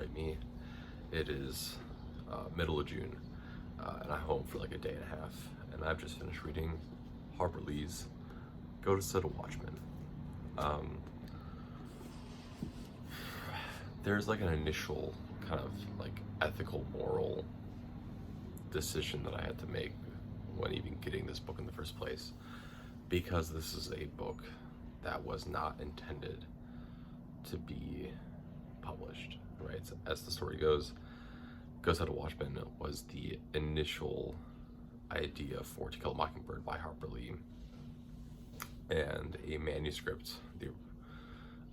Pardon me. It is middle of June, and I'm home for like a day and a half, and I've just finished reading Harper Lee's Go to Set a Watchman. There's like an initial kind of like ethical, moral decision that I had to make when even getting this book in the first place, because this is a book that was not intended to be published, right? So as the story goes, Go Set a Watchman was the initial idea for To Kill a Mockingbird by Harper Lee, and a manuscript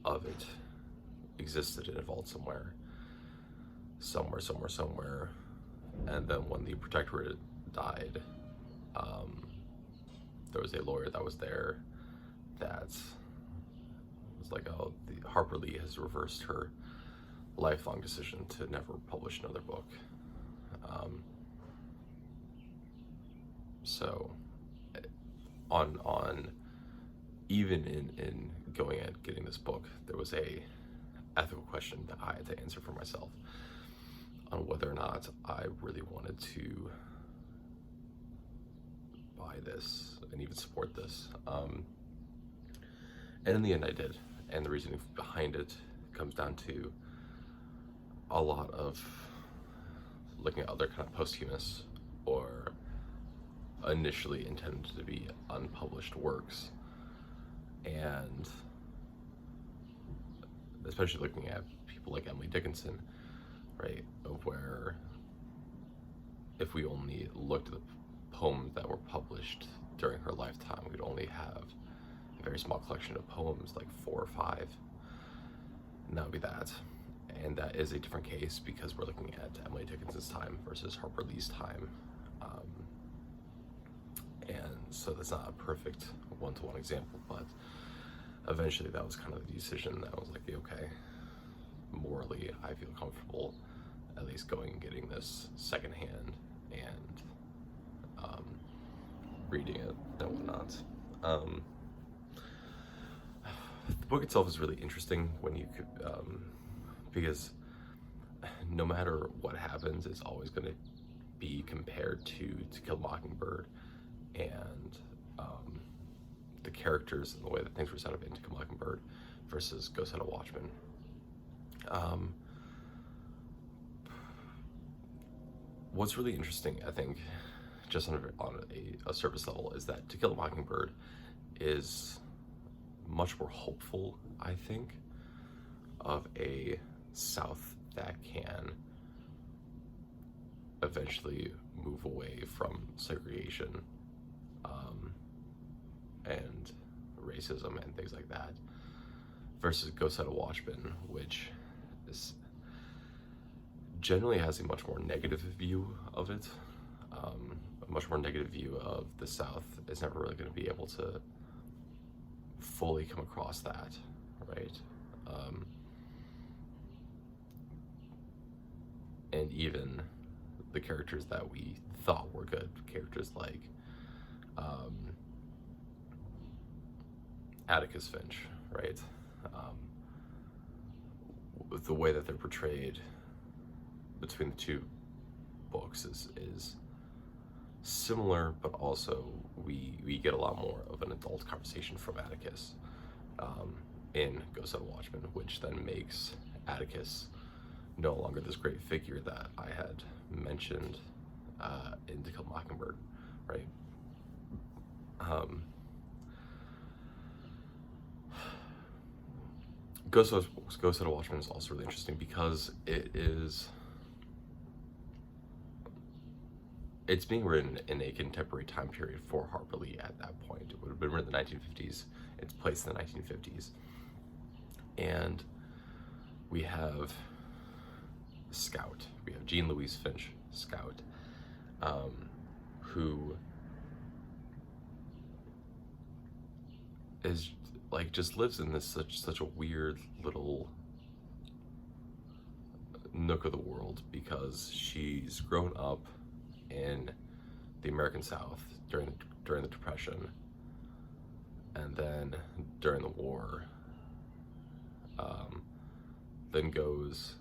of it existed in a vault somewhere. And then when the protectorate died, there was a lawyer that was there that was like, oh, the Harper Lee has reversed her lifelong decision to never publish another book. So on even in going and getting this book, there was a ethical question that I had to answer for myself on whether or not I really wanted to buy this and even support this. And in the end I did. And the reasoning behind it comes down to a lot of looking at other kind of posthumous or initially intended to be unpublished works, and especially looking at people like Emily Dickinson, right, of where if we only looked at the poems that were published during her lifetime, we'd only have a very small collection of poems, like 4 or 5, and that would be that. And that is a different case because we're looking at Emily Dickinson's time versus Harper Lee's time. And so that's not a perfect one-to-one example, but eventually that was kind of the decision that I was like, okay, morally, I feel comfortable at least going and getting this secondhand and reading it and whatnot. The book itself is really interesting when you could, because no matter what happens, it's always going to be compared to Kill a Mockingbird, and the characters and the way that things were set up in To Kill a Mockingbird versus Go Set a Watchman. What's really interesting, I think, just on a surface level, is that To Kill a Mockingbird is much more hopeful, I think, of a South that can eventually move away from segregation and racism and things like that, versus Go Set a Watchman, which is generally has a much more negative view of it, a much more negative view of the South. Is never really going to be able to fully come across that, right? And even the characters that we thought were good, characters like Atticus Finch, right? The way that they're portrayed between the two books is similar, but also we get a lot more of an adult conversation from Atticus in Go Set a Watchman, which then makes Atticus no longer this great figure that I had mentioned in To Kill a Mockingbird, right? Go Set a Watchman is also really interesting because it's being written in a contemporary time period for Harper Lee at that point. It would have been written in the 1950s. It's placed in the 1950s. And we have Scout. We have Jean Louise Finch, Scout, who is like just lives in this such a weird little nook of the world, because she's grown up in the American South during the Depression, and then during the war, then goes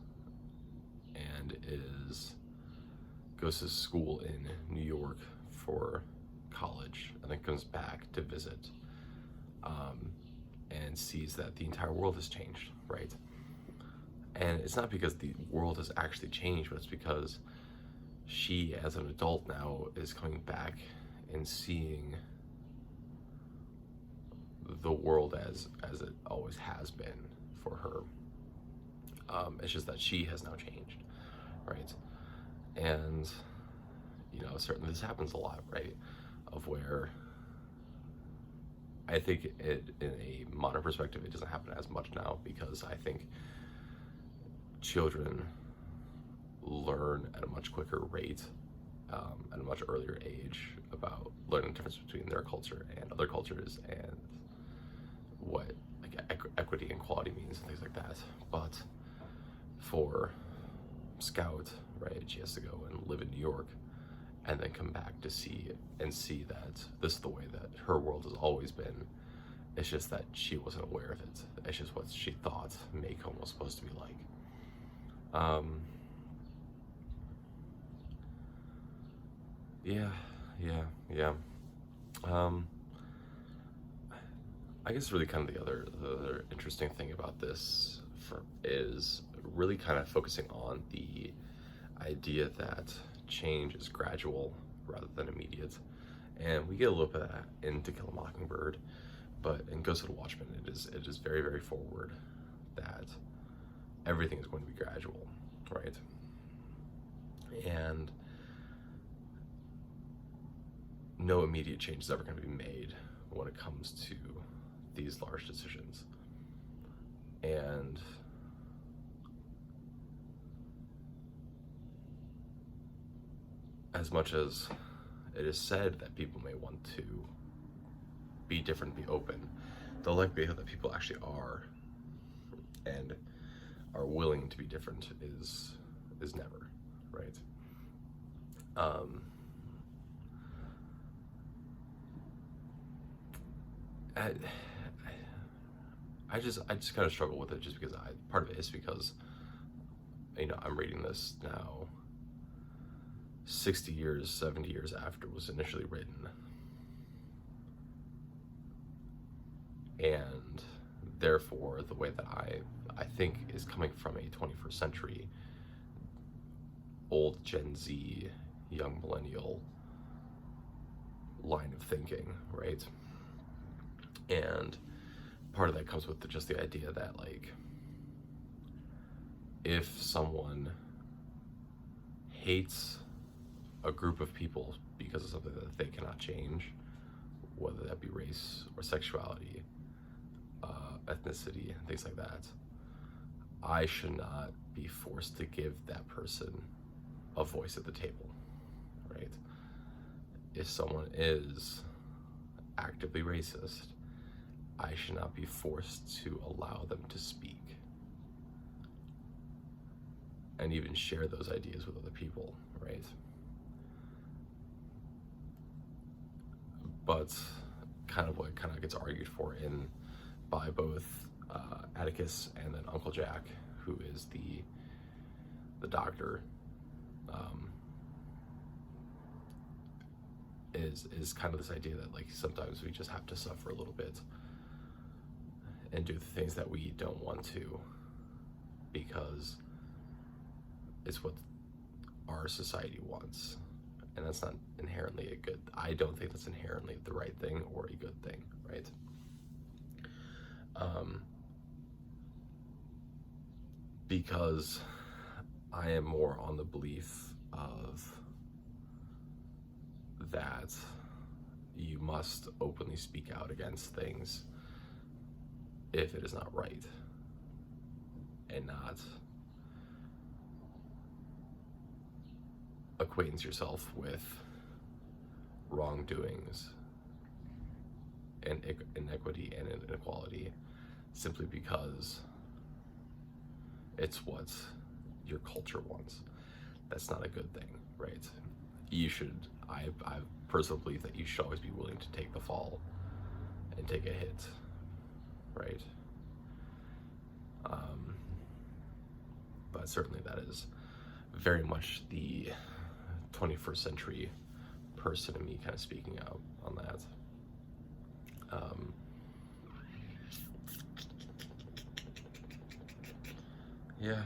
goes to school in New York for college, and then comes back to visit, and sees that the entire world has changed, right? And it's not because the world has actually changed, but it's because she, as an adult now, is coming back and seeing the world as it always has been for her. It's just that she has now changed, right? And certainly this happens a lot, right? Of where I think in a modern perspective, it doesn't happen as much now, because I think children learn at a much quicker rate, at a much earlier age, about learning the difference between their culture and other cultures, and what like equity and equality means and things like that. But for Scout, right, she has to go and live in New York and then come back to see that this is the way that her world has always been. It's just that she wasn't aware of it. It's just what she thought Macomb was supposed to be like. Yeah. I guess really kind of the other interesting thing about this is really kind of focusing on the idea that change is gradual rather than immediate. And we get a little bit of that in To Kill a Mockingbird, but in Ghost of the Watchman, it is very, very forward that everything is going to be gradual, right? And no immediate change is ever going to be made when it comes to these large decisions. And as much as it is said that people may want to be different, be open, the likelihood that people actually are and are willing to be different is never, right? I just kind of struggle with it, just because part of it is because I'm reading this now 60 years, 70 years after it was initially written, and therefore the way that I think is coming from a 21st century old Gen Z, young millennial line of thinking, right? And part of that comes with just the idea that, like, if someone hates a group of people because of something that they cannot change, whether that be race or sexuality, ethnicity, and things like that, I should not be forced to give that person a voice at the table, right? If someone is actively racist, I should not be forced to allow them to speak and even share those ideas with other people, right? But kind of what kind of gets argued for by both Atticus and then Uncle Jack, who is the doctor, is kind of this idea that, like, sometimes we just have to suffer a little bit and do the things that we don't want to, because it's what our society wants, and that's not inherently I don't think that's inherently the right thing or a good thing, right? Because I am more on the belief of that you must openly speak out against things if it is not right, and not acquaintance yourself with wrongdoings and inequity and inequality simply because it's what your culture wants. That's not a good thing, right? I personally believe that you should always be willing to take the fall and take a hit, right? But certainly that is very much the 21st century person in me kind of speaking out on that. Yeah.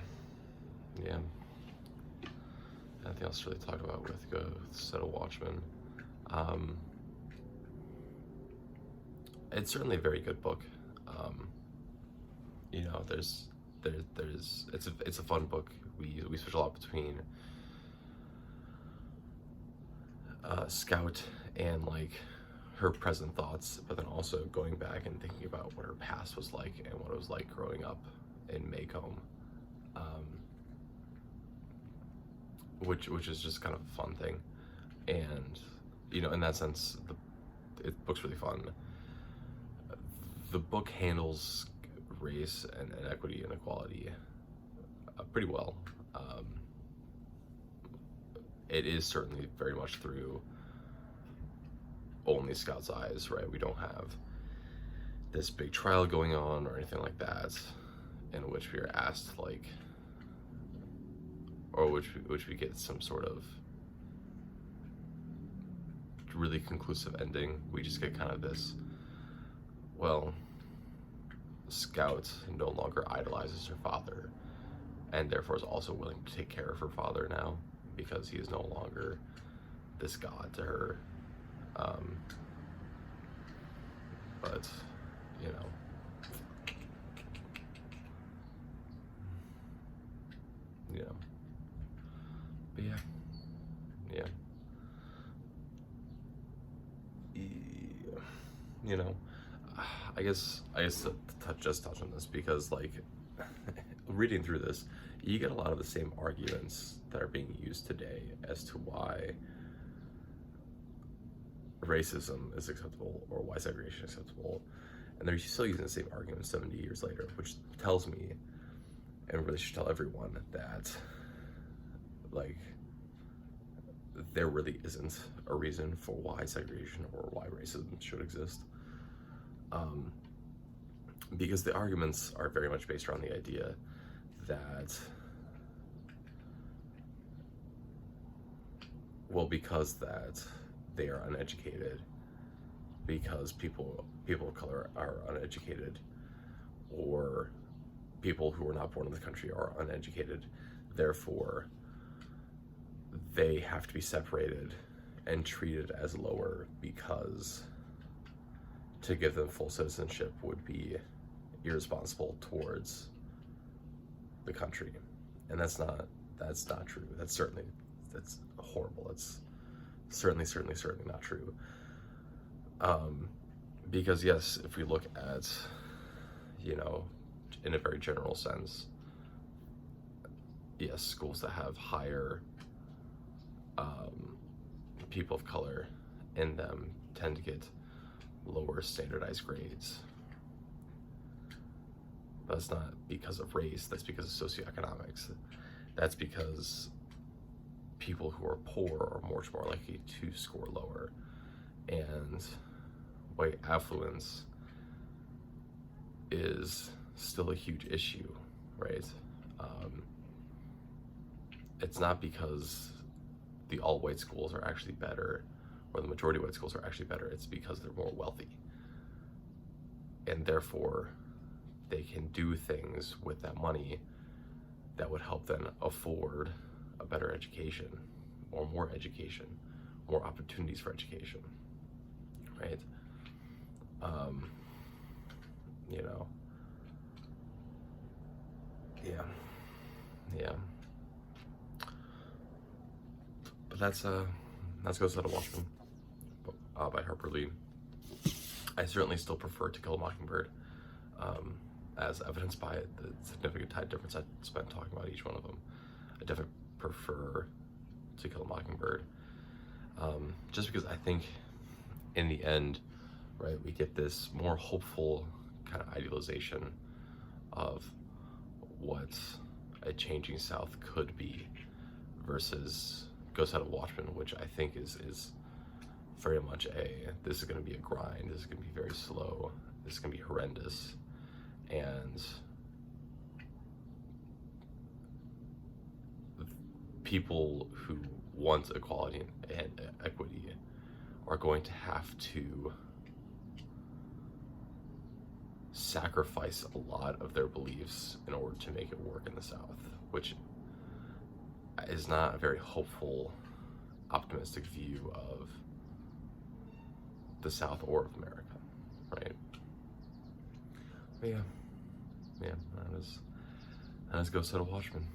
Nothing else to really talk about with set of Watchmen. It's certainly a very good book. It's a fun book. We switch a lot between Scout and like her present thoughts, but then also going back and thinking about what her past was like and what it was like growing up in Maycomb, which is just kind of a fun thing. And in that sense, the book's really fun. The book handles race and equity and equality pretty well. It is certainly very much through only Scout's eyes, right? We don't have this big trial going on or anything like that, in which we are asked or which we get some sort of really conclusive ending. We just get kind of this, well, Scout no longer idolizes her father, and therefore is also willing to take care of her father now, because he is no longer this god to her. But but yeah, I guess to touch on this, because like reading through this, you get a lot of the same arguments that are being used today as to why racism is acceptable or why segregation is acceptable, and they're still using the same arguments 70 years later, which tells me, and really should tell everyone, that like there really isn't a reason for why segregation or why racism should exist, because the arguments are very much based around the idea that, well, because that they are uneducated, because people of color are uneducated, or people who are not born in the country are uneducated, therefore they have to be separated and treated as lower, because to give them full citizenship would be irresponsible towards the country. And that's not true. That's horrible. That's certainly not true. Because yes, if we look at, in a very general sense, yes, schools that have higher people of color in them tend to get lower standardized grades. But that's not because of race, that's because of socioeconomics. That's because people who are poor are much more likely to score lower. And white affluence is still a huge issue, right? It's not because the all-white schools are actually better, or the majority white schools are actually better. It's because they're more wealthy, and therefore they can do things with that money that would help them afford a better education, or more education, more opportunities for education, right? Yeah. But that's Ghost Out of Watchmen by Harper Lee. I certainly still prefer To Kill a Mockingbird, as evidenced by the significant time difference I spent talking about each one of them. I definitely prefer To Kill a Mockingbird, just because I think in the end, right, we get this more hopeful kind of idealization of what a changing South could be, versus Ghost Out of Watchmen, which I think is very much this is going to be a grind, this is going to be very slow, this is going to be horrendous, and people who want equality and equity are going to have to sacrifice a lot of their beliefs in order to make it work in the South, which is not a very hopeful, optimistic view of the South or of America, right? But yeah, that is Go Set a Watchman.